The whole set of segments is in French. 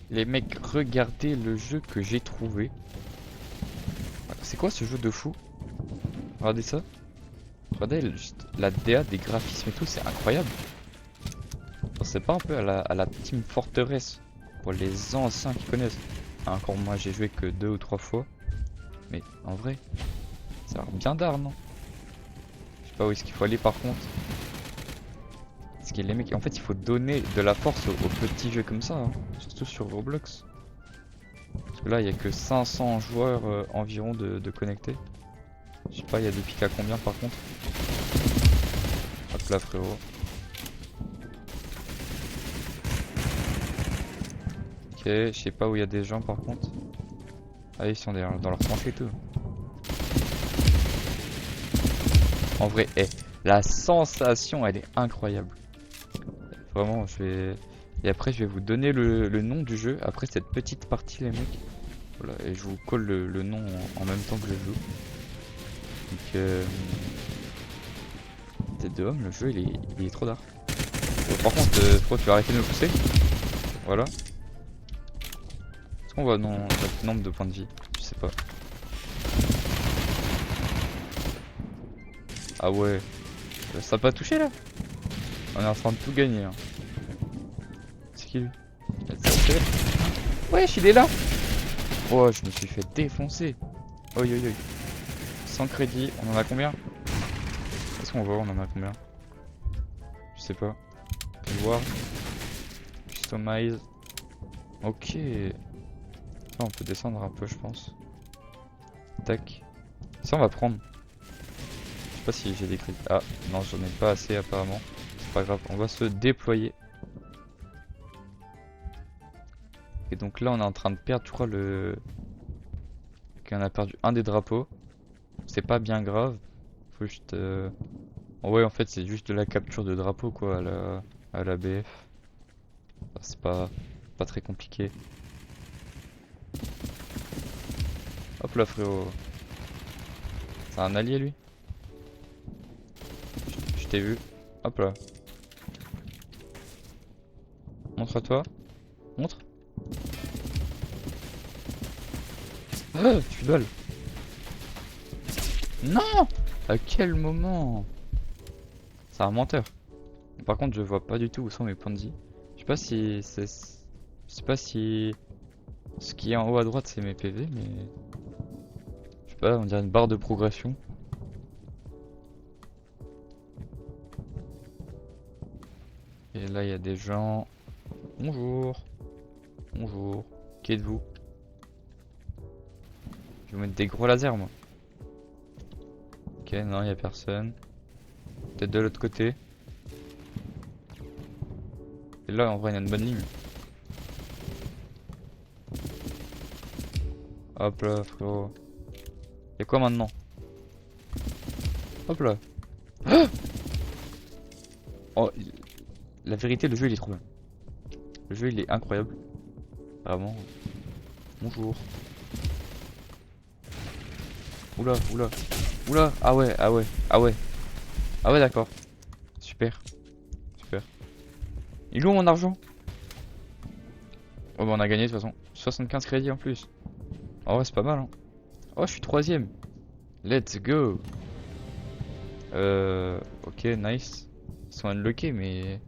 Les mecs, regardez le jeu que j'ai trouvé. C'est quoi ce jeu de fou? Regardez ça. Regardez juste la DA des graphismes et tout, c'est incroyable. C'est pas un peu à la Team Fortress pour les anciens qui connaissent. Encore moi j'ai joué que 2 ou 3 fois. Mais en vrai, ça a l'air bien d'art, non? Je sais pas où est-ce qu'il faut aller par contre. Parce que les mecs, en fait il faut donner de la force aux petits jeux comme ça, hein. Surtout sur Roblox. Parce que là il y a que 500 joueurs environ de connectés. Je sais pas, il y a des pics à combien par contre. Hop là frérot. Ok, je sais pas où il y a des gens par contre. Ah ils sont dans leur tranchée et tout. En vrai, la sensation elle est incroyable. Vraiment, je vais... Et après je vais vous donner le nom du jeu après cette petite partie les mecs. Voilà, et je vous colle le nom en même temps que je joue. Donc tête de homme, le jeu il est trop d'art. Par contre, je crois que tu vas arrêter de me pousser. Voilà. Est-ce qu'on voit non, le nombre de points de vie? Je sais pas. Ah ouais. Ça a pas touché là? On est en train de tout gagner. Hein. C'est qui lui? Wesh, il est là! Oh, je me suis fait défoncer. Oi oi oi. 100 crédits, on en a combien? Est-ce qu'on voit, on en a combien? Je sais pas. Je vais voir. Customize. Ok. Ça, on peut descendre un peu, je pense. Tac. Ça, on va prendre. Je sais pas si j'ai des crédits. Ah, non, j'en ai pas assez apparemment. C'est pas grave, on va se déployer. Et donc là, on est en train de perdre, je crois, qu'on a perdu un des drapeaux. C'est pas bien grave. Faut juste. Ouais, en fait, c'est juste de la capture de drapeau, quoi, à la BF. Enfin, c'est pas très compliqué. Hop là, frérot. C'est un allié, lui. Je t'ai vu. Hop là. Montre à toi. Montre. Ah, je suis balle. Non! À quel moment? C'est un menteur. Par contre, je vois pas du tout où sont mes points de vie. Je sais pas si c'est. Je sais pas si. Ce qui est en haut à droite, c'est mes PV, mais. Je sais pas, on dirait une barre de progression. Et là, il y a des gens. Bonjour. Bonjour. Qui êtes-vous? Je vais mettre des gros lasers, moi. Ok, non, il y a personne. Peut-être de l'autre côté. Et là, en vrai, il y a une bonne ligne. Hop là, frérot. Et quoi maintenant? Hop là. Oh, la vérité, le jeu il est trop bien. Le jeu il est incroyable. Vraiment. Bonjour. Oula, oula. Oula. Ah ouais, ah ouais, ah ouais. Ah ouais, d'accord. Super. Super. Il est où mon argent? Oh bah on a gagné de toute façon. 75 crédits en plus. Oh ouais, c'est pas mal hein. Oh, je suis troisième. Let's go. Ok, nice. Ils sont unlockés, mais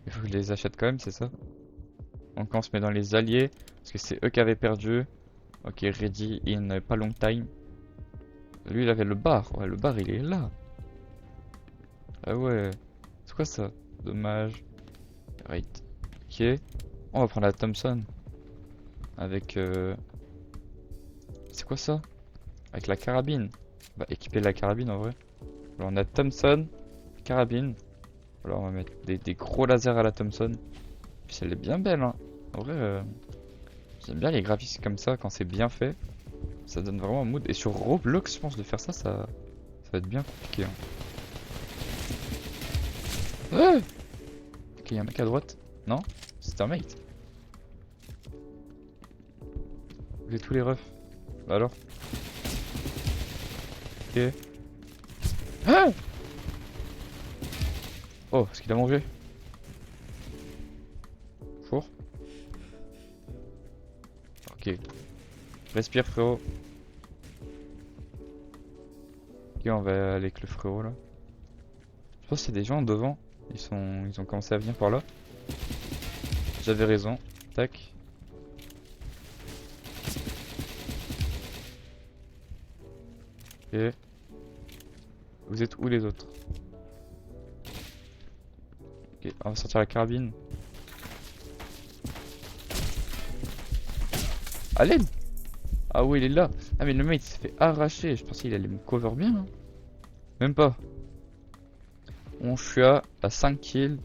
il faut que je les achète quand même, c'est ça? Donc on se met dans les alliés, parce que c'est eux qui avaient perdu. Ok, ready in pas long time. Lui il avait le bar, ouais le bar il est là. Ah ouais, c'est quoi ça? Dommage. Right. Ok, on va prendre la Thompson. Avec c'est quoi ça? Avec la carabine. On va équiper la carabine en vrai. Alors on a Thompson, carabine. Alors on va mettre des gros lasers à la Thompson. Puis elle est bien belle hein. En vrai, j'aime bien les graphismes comme ça quand c'est bien fait. Ça donne vraiment un mood. Et sur Roblox, je pense de faire ça, ça va être bien compliqué. Hein. Ah ok, y'a un mec à droite. Non? C'est un mate. J'ai tous les refs. Bah alors? Ok. Ah oh, est-ce qu'il a mangé? Four. Ok. Respire frérot. Ok, on va aller avec le frérot là. Je pense qu'il y a des gens devant. Ils ont commencé à venir par là. J'avais raison. Tac. Ok. Vous êtes où les autres? Ok, on va sortir la carabine. À l'aide! Ah oui, il est là. Ah mais le mec il s'est fait arracher. Je pensais qu'il allait me cover bien. Hein. Même pas. Bon, je suis à 5 kills.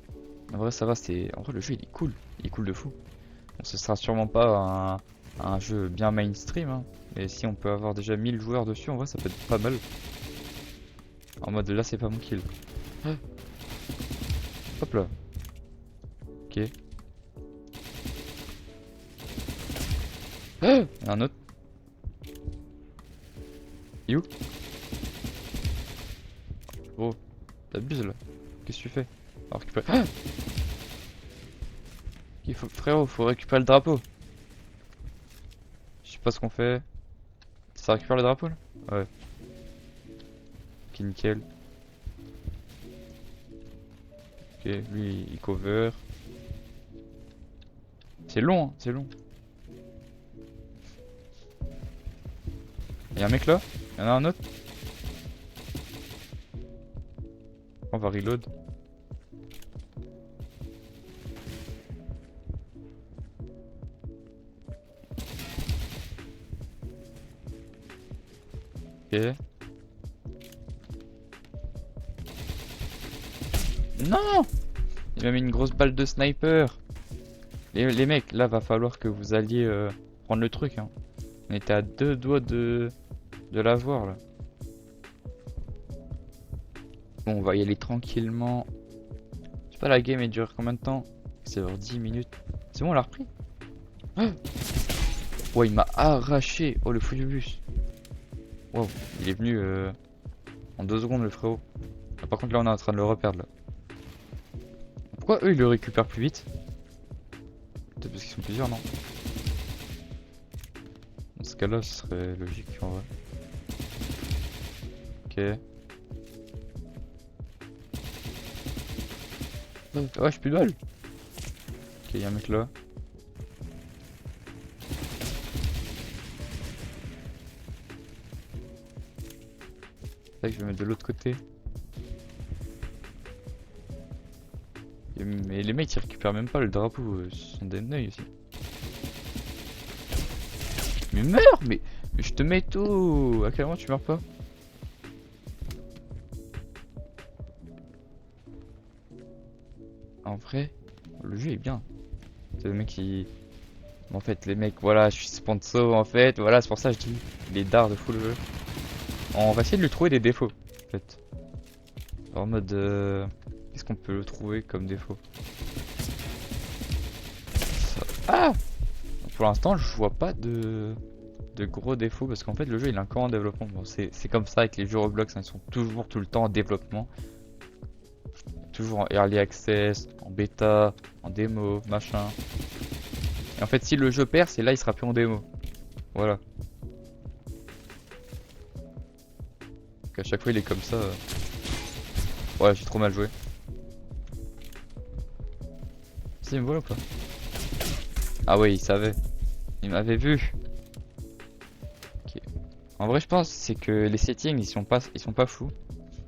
En vrai ça va, en vrai le jeu il est cool. Il est cool de fou. Bon, ce sera sûrement pas un jeu bien mainstream. Hein. Mais si on peut avoir déjà 1000 joueurs dessus, en vrai ça peut être pas mal. En mode là c'est pas mon kill. Ah. Hop là. Ok. Ah, il y a un autre. Il est où? Oh, t'abuses là. Qu'est-ce que tu fais? Alors récupérer. Ah, frérot, faut récupérer le drapeau. Je sais pas ce qu'on fait. Ça récupère le drapeau là? Ouais. Ok, nickel. Ok, lui il cover. C'est long, hein, c'est long. Y'a un mec là? Y'en a un autre? On va reload. Ok. Non! Il m'a mis une grosse balle de sniper. Les mecs, là va falloir que vous alliez prendre le truc. Hein. On était à 2 doigts de l'avoir là. Bon, on va y aller tranquillement. Je sais pas, la game elle dure combien de temps? C'est vers 10 minutes. C'est bon, on l'a repris. Ah, ouais, il m'a arraché. Oh, le fou du bus. Wow, il est venu en 2 secondes, le frérot. Ah, par contre, là, on est en train de le reperdre là. Pourquoi eux ils le récupèrent plus vite? Peut-être parce qu'ils sont plusieurs, non? Dans ce cas-là, ce serait logique en vrai. Ok. Ouais, j'ai plus de balles. Ok, y'a un mec là. Tac, je vais mettre de l'autre côté. Mais les mecs ils récupèrent même pas le drapeau, ce sont des neuils aussi. Mais meurs! Mais je te mets tout! À quel moment tu meurs pas? En vrai, le jeu est bien. C'est le mec qui... En fait, les mecs, voilà, je suis sponsor en fait, voilà, c'est pour ça que je dis, il est d'art de fou le jeu. On va essayer de lui trouver des défauts, en fait. En mode... Qu'est-ce qu'on peut le trouver comme défaut? Ah! Pour l'instant, je vois pas de gros défauts parce qu'en fait, le jeu il est encore en développement. Bon, c'est comme ça avec les jeux Roblox, hein, ils sont toujours tout le temps en développement. Toujours en early access, en bêta, en démo, machin. Et en fait, si le jeu perd, c'est là, il sera plus en démo. Voilà. Donc à chaque fois, il est comme ça. Ouais, j'ai trop mal joué. Si, il me voit ou pas? Ah ouais, il savait. Il m'avait vu. Ok. En vrai, je pense c'est que les settings, ils sont pas fous.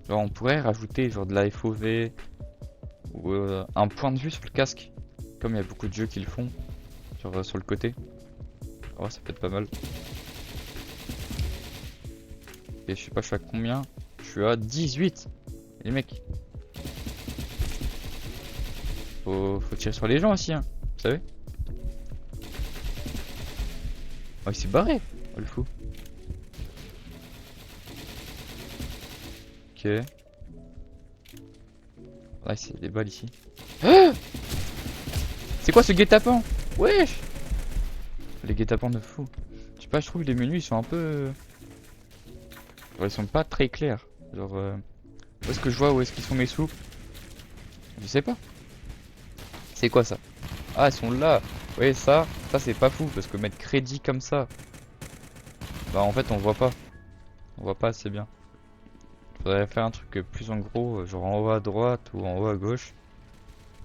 Genre, on pourrait rajouter genre de la FOV ou un point de vue sur le casque, comme il y a beaucoup de jeux qui le font, sur le côté. Oh, ça peut être pas mal. Et je sais pas, je suis à combien? Je suis à 18. Les mecs. Faut tirer sur les gens aussi, hein. Vous savez? Oh, il s'est barré. Oh, le fou. Ok. Ah, c'est des balles ici. Ah, c'est quoi ce guet-apens? Wesh! Les guet-apens de fou. Je sais pas, je trouve que les menus ils sont un peu... Genre, ils sont pas très clairs. Genre, où est-ce que je vois où est-ce qu'ils sont mes sous? Je sais pas. C'est quoi ça? Ah, ils sont là. Ouais, ça c'est pas fou parce que mettre crédit comme ça, bah en fait on voit pas. On voit pas assez bien. Faudrait faire un truc plus en gros, genre en haut à droite ou en haut à gauche.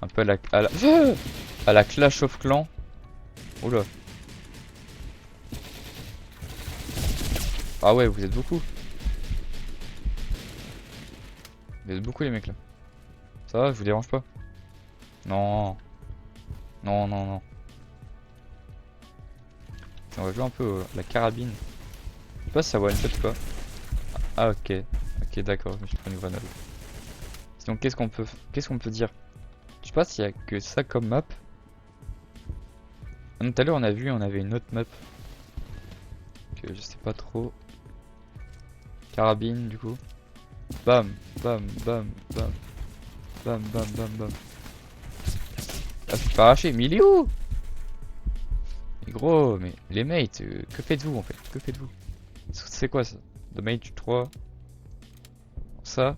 Un peu à la Clash of Clans. Oula. Ah ouais, vous êtes beaucoup. Vous êtes beaucoup les mecs là. Ça va, je vous dérange pas? Non. Non, non, non. On va jouer un peu la carabine. Je sais pas si ça one shot quoi. Ah ok. Ok d'accord, je me suis pris une grenade. Sinon qu'est-ce qu'on peut dire? Je sais pas s'il y a que ça comme map. Ah non, tout à l'heure on a vu on avait une autre map. Que je sais pas trop. Carabine du coup. Bam, bam, bam, bam. Bam, bam, bam, bam. Ah, je peux pas arracher, mais il est où? Mais gros, mais les mates, que faites-vous en fait? Que faites-vous? C'est quoi ça? The mate 3. Ça,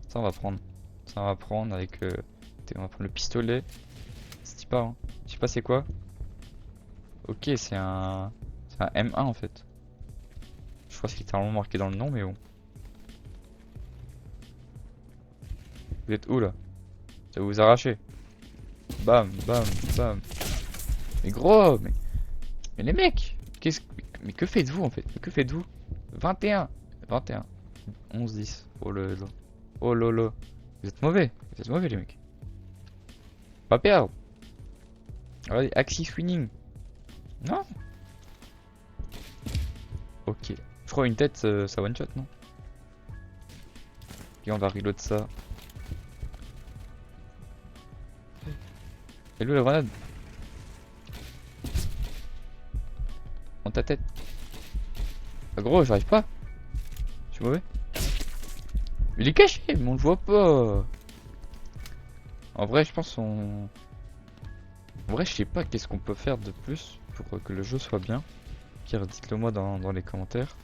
ça on va prendre. Ça on va prendre avec on va prendre le pistolet. C'est pas, hein. Je sais pas c'est quoi. Ok, c'est un M1 en fait. Je crois que c'est littéralement marqué dans le nom, mais bon. Vous êtes où là? Ça va vous arracher. Bam, bam, bam. Mais gros, mais les mecs, mais que faites-vous en fait? Mais que faites-vous? 21, 21, 11, 10. Oh là là. Oh là là. Vous êtes mauvais les mecs. Pas perdre. Allez, Axis winning. Non? Ok. Je crois une tête, ça one shot, non? Et on va reload ça. Et où la grenade? Dans ta tête. Ah gros, j'arrive pas. Je suis mauvais. Il est caché, mais on le voit pas. En vrai, je pense on... En vrai, je sais pas qu'est-ce qu'on peut faire de plus pour que le jeu soit bien. Pierre, dites-le moi dans les commentaires.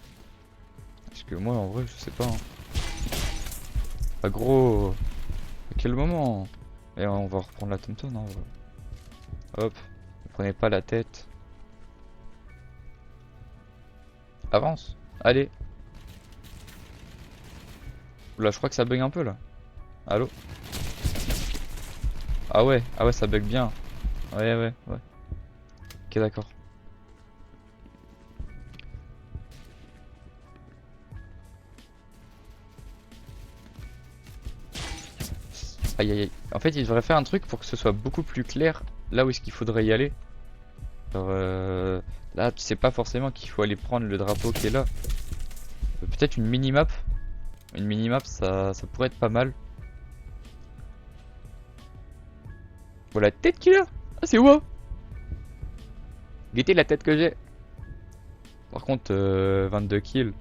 Parce que moi, en vrai, je sais pas, hein. Ah gros, à quel moment? Et on va reprendre la Thompson, hein. Hop, ne prenez pas la tête. Avance, allez. Oula, je crois que ça bug un peu là. Allô? Ah ouais, ça bug bien. Ouais, ouais, ouais. Ok, d'accord. Aïe aïe aïe. En fait, il devrait faire un truc pour que ce soit beaucoup plus clair là où est-ce qu'il faudrait y aller. Genre, là, tu sais pas forcément qu'il faut aller prendre le drapeau qui est là. Peut-être une mini-map. Une mini-map, ça pourrait être pas mal. Voilà la tête qu'il a. Ah, c'est moi. Guettez la tête que j'ai. Par contre, 22 kills.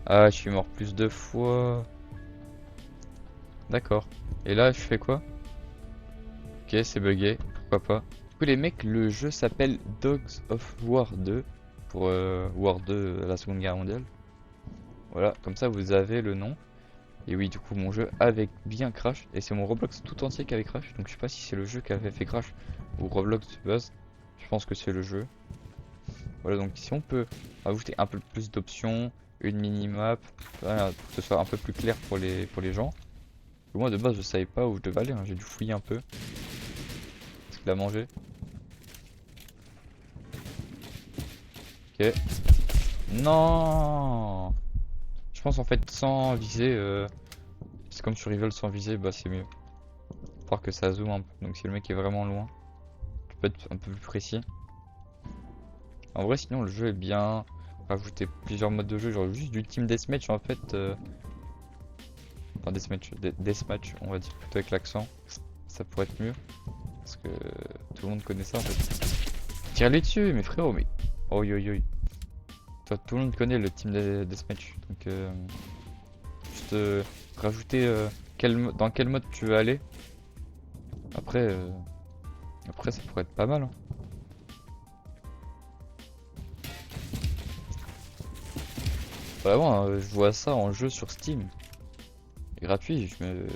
Ah, je suis mort plus de fois. D'accord. Et là, je fais quoi? Ok, c'est bugué. Pourquoi pas. Du coup, les mecs, le jeu s'appelle Dogs of War 2. Pour War 2, la Seconde Guerre mondiale. Voilà, comme ça, vous avez le nom. Et oui, du coup, mon jeu avait bien crash. Et c'est mon Roblox tout entier qui avait crash. Donc, je sais pas si c'est le jeu qui avait fait crash ou Roblox de base. Je pense que c'est le jeu. Voilà, donc si on peut ajouter un peu plus d'options, une mini-map, voilà, pour que ce soit un peu plus clair pour les gens. Moi de base je savais pas où je devais aller, hein. J'ai dû fouiller un peu. Est-ce qu'il a mangé? Ok. Non. Je pense en fait sans viser, c'est comme sur Rival sans viser, bah c'est mieux. Faut voir que ça zoome un peu, donc si le mec est vraiment loin, tu peux être un peu plus précis. En vrai sinon le jeu est bien. Rajouter plusieurs modes de jeu, genre juste du team deathmatch en fait. Enfin deathmatch, on va dire plutôt avec l'accent. Ça pourrait être mieux. Parce que tout le monde connaît ça en fait. Tire-les dessus, mes frérots, mais. Oh yo yo. Toi, tout le monde connaît le team deathmatch. Donc, juste rajouter dans quel mode tu veux aller. Après, après ça pourrait être pas mal, hein. Vraiment, je vois ça en jeu sur Steam. Gratuit, je me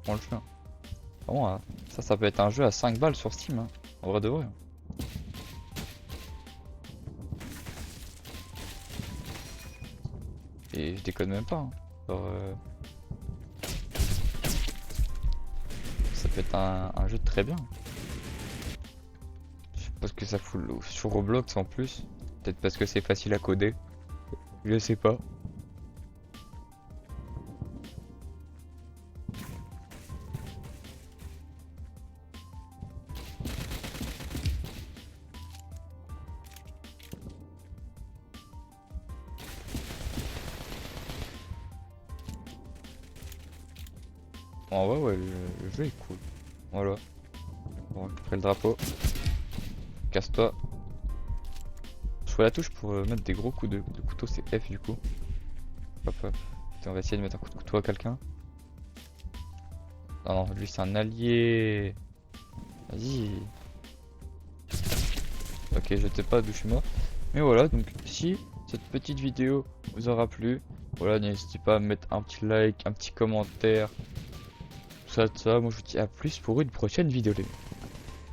prends le chemin. Vraiment, ça peut être un jeu à 5 balles sur Steam, hein. En vrai de vrai. Et je déconne même pas. Hein. Genre, ça peut être un jeu très bien. Je sais pas ce que ça fout sur Roblox en plus. Peut-être parce que c'est facile à coder. Je sais pas. En vrai, ouais, le jeu est cool. Voilà. Bon, après le drapeau. Casse-toi. Je vois la touche pour mettre des gros coups de couteau, c'est F du coup. Hop hop. Attends, on va essayer de mettre un coup de couteau à quelqu'un. Non, non, lui c'est un allié. Vas-y. Ok, je sais pas d'où je suis mort. Mais voilà, donc si cette petite vidéo vous aura plu, voilà, n'hésitez pas à mettre un petit like, un petit commentaire. Tout ça, tout ça. Moi je vous dis à plus pour une prochaine vidéo. Les gars.